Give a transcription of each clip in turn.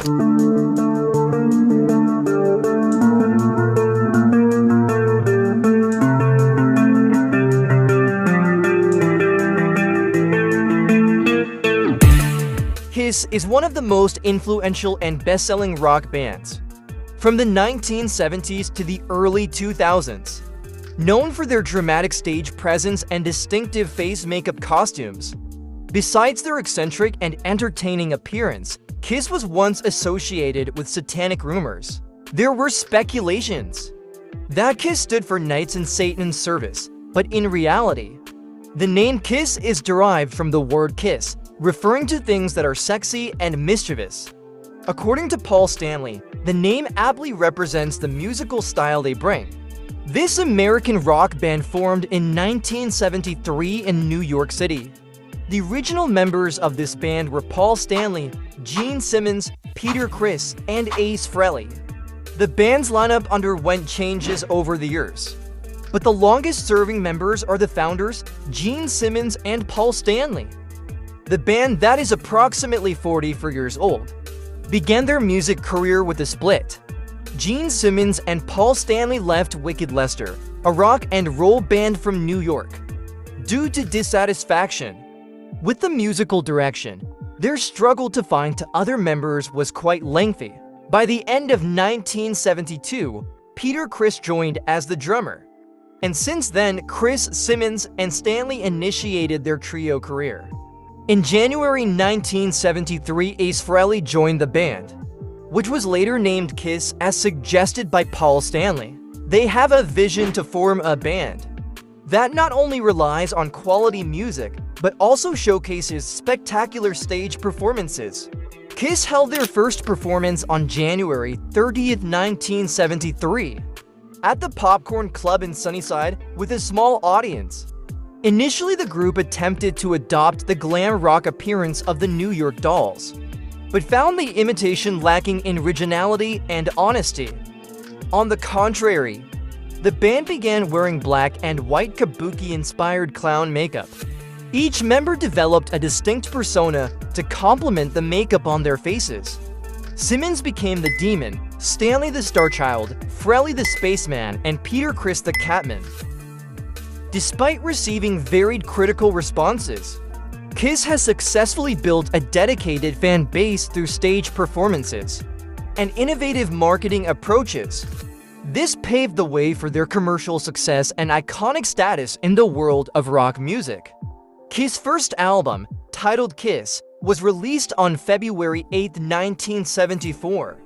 Kiss is one of the most influential and best-selling rock bands from the 1970s to the early 2000s. Known for their dramatic stage presence and distinctive face makeup costumes. Besides their eccentric and entertaining appearance, Kiss was once associated with satanic rumors. There were speculations that Kiss stood for Knights in Satan's service, but in reality, the name Kiss is derived from the word kiss, referring to things that are sexy and mischievous. According to Paul Stanley, the name aptly represents the musical style they bring. This American rock band formed in 1973 in New York City. The original members of this band were Paul Stanley, Gene Simmons, Peter Criss, and Ace Frehley. The band's lineup underwent changes over the years, but the longest-serving members are the founders, Gene Simmons and Paul Stanley. The band, that is approximately 44 years old, began their music career with a split. Gene Simmons and Paul Stanley left Wicked Lester, a rock and roll band from New York, due to dissatisfaction with the musical direction. Their struggle to find other members was quite lengthy. By the end of 1972, Peter Criss joined as the drummer, and since then, Criss, Simmons, and Stanley initiated their trio career. In January 1973, Ace Frehley joined the band, which was later named Kiss as suggested by Paul Stanley. They have a vision to form a band that not only relies on quality music, but also showcases spectacular stage performances. Kiss held their first performance on January 30th, 1973, at the Popcorn Club in Sunnyside with a small audience. Initially, the group attempted to adopt the glam rock appearance of the New York Dolls, but found the imitation lacking in originality and honesty. On the contrary, the band began wearing black and white kabuki-inspired clown makeup. Each member developed a distinct persona to complement the makeup on their faces. Simmons became the Demon, Stanley the Star Child, Frehley the Spaceman, and Peter Criss the Catman. Despite receiving varied critical responses, Kiss has successfully built a dedicated fan base through stage performances and innovative marketing approaches. This paved the way for their commercial success and iconic status in the world of rock music. Kiss' first album, titled Kiss, was released on February 8, 1974.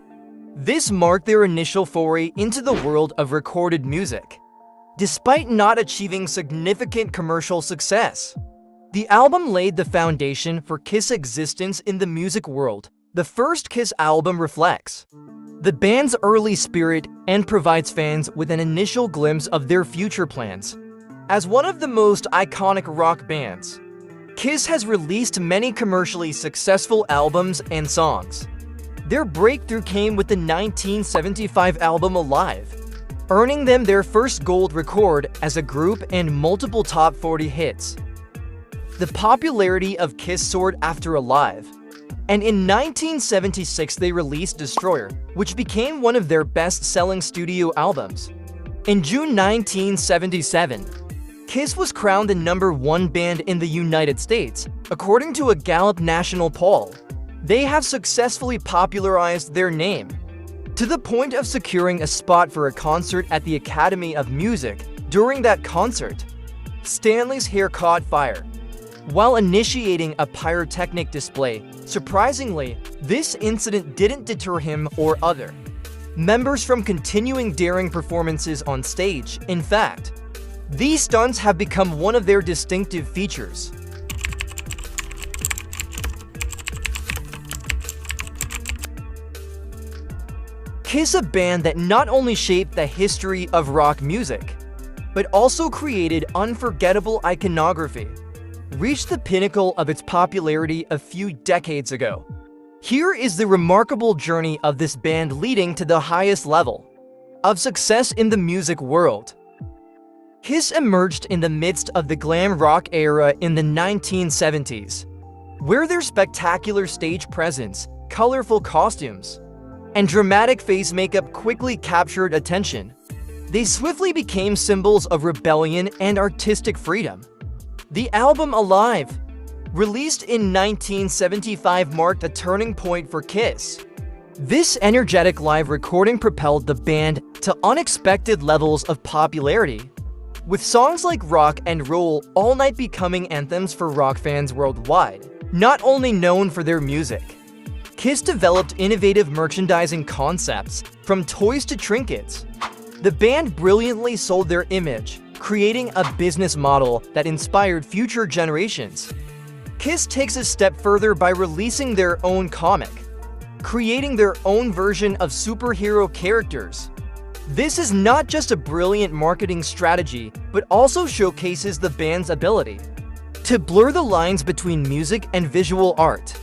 This marked their initial foray into the world of recorded music. Despite not achieving significant commercial success, the album laid the foundation for Kiss' existence in the music world. The first Kiss album reflects the band's early spirit and provides fans with an initial glimpse of their future plans. As one of the most iconic rock bands, Kiss has released many commercially successful albums and songs. Their breakthrough came with the 1975 album Alive, earning them their first gold record as a group and multiple top 40 hits. The popularity of Kiss soared after Alive, and in 1976 they released Destroyer, which became one of their best-selling studio albums. In June 1977, Kiss was crowned the #1 band in the United States, according to a Gallup national poll. They have successfully popularized their name, to the point of securing a spot for a concert at the Academy of Music. During that concert, Stanley's hair caught fire while initiating a pyrotechnic display. Surprisingly, this incident didn't deter him or other members from continuing daring performances on stage. In fact, these stunts have become one of their distinctive features. Kiss, a band that not only shaped the history of rock music, but also created unforgettable iconography, reached the pinnacle of its popularity a few decades ago. Here is the remarkable journey of this band leading to the highest level of success in the music world. Kiss emerged in the midst of the glam rock era in the 1970s, where their spectacular stage presence, colorful costumes, and dramatic face makeup quickly captured attention. They swiftly became symbols of rebellion and artistic freedom. The album Alive, released in 1975, marked a turning point for Kiss. This energetic live recording propelled the band to unexpected levels of popularity, with songs like Rock and Roll All Night becoming anthems for rock fans worldwide. Not only known for their music, Kiss developed innovative merchandising concepts, from toys to trinkets. The band brilliantly sold their image, creating a business model that inspired future generations. Kiss takes a step further by releasing their own comic, creating their own version of superhero characters. This is not just a brilliant marketing strategy, but also showcases the band's ability to blur the lines between music and visual art.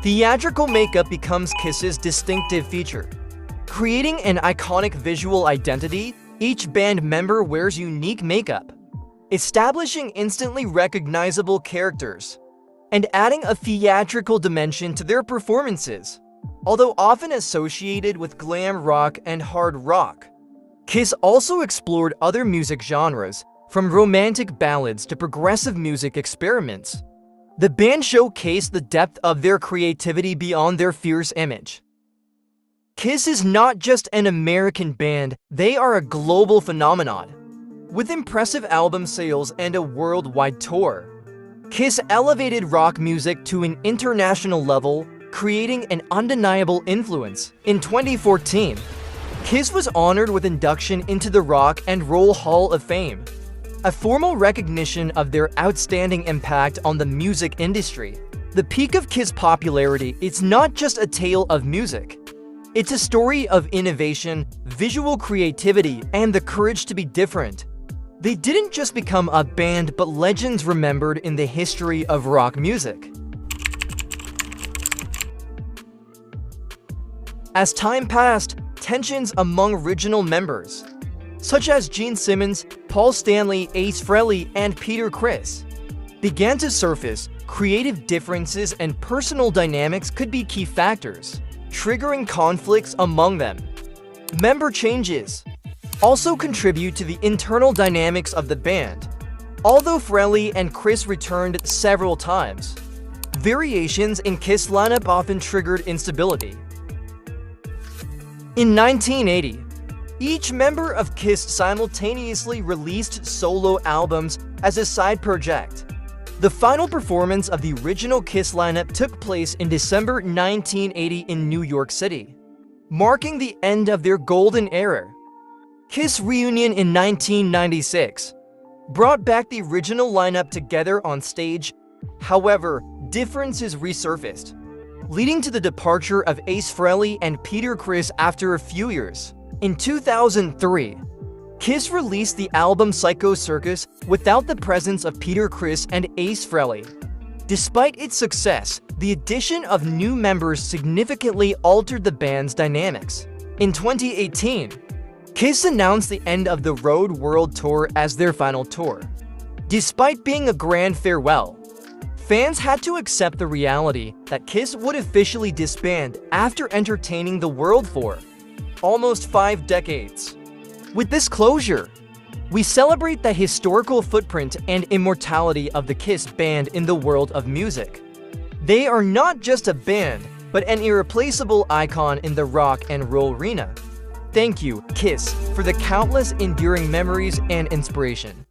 Theatrical makeup becomes Kiss's distinctive feature. Creating an iconic visual identity, each band member wears unique makeup, establishing instantly recognizable characters and adding a theatrical dimension to their performances. Although often associated with glam rock and hard rock, Kiss also explored other music genres, from romantic ballads to progressive music experiments. The band showcased the depth of their creativity beyond their fierce image. Kiss is not just an American band, they are a global phenomenon. With impressive album sales and a worldwide tour, Kiss elevated rock music to an international level, creating an undeniable influence. In 2014, Kiss was honored with induction into the Rock and Roll Hall of Fame, a formal recognition of their outstanding impact on the music industry. The peak of Kiss popularity is not just a tale of music. It's a story of innovation, visual creativity, and the courage to be different. They didn't just become a band, but legends remembered in the history of rock music. As time passed, tensions among original members, such as Gene Simmons, Paul Stanley, Ace Frehley, and Peter Criss, began to surface. Creative differences and personal dynamics could be key factors, triggering conflicts among them. Member changes also contribute to the internal dynamics of the band. Although Frehley and Criss returned several times, variations in Kiss lineup often triggered instability. In 1980, each member of Kiss simultaneously released solo albums as a side project. The final performance of the original Kiss lineup took place in December 1980 in New York City, marking the end of their golden era. Kiss reunion in 1996 brought back the original lineup together on stage. However, differences resurfaced, leading to the departure of Ace Frehley and Peter Criss after a few years. In 2003, Kiss released the album Psycho Circus without the presence of Peter Criss and Ace Frehley. Despite its success, the addition of new members significantly altered the band's dynamics. In 2018, Kiss announced the end of the Road World Tour as their final tour. Despite being a grand farewell, fans had to accept the reality that Kiss would officially disband after entertaining the world for almost 5 decades. With this closure, we celebrate the historical footprint and immortality of the Kiss band in the world of music. They are not just a band, but an irreplaceable icon in the rock and roll arena. Thank you, Kiss, for the countless enduring memories and inspiration.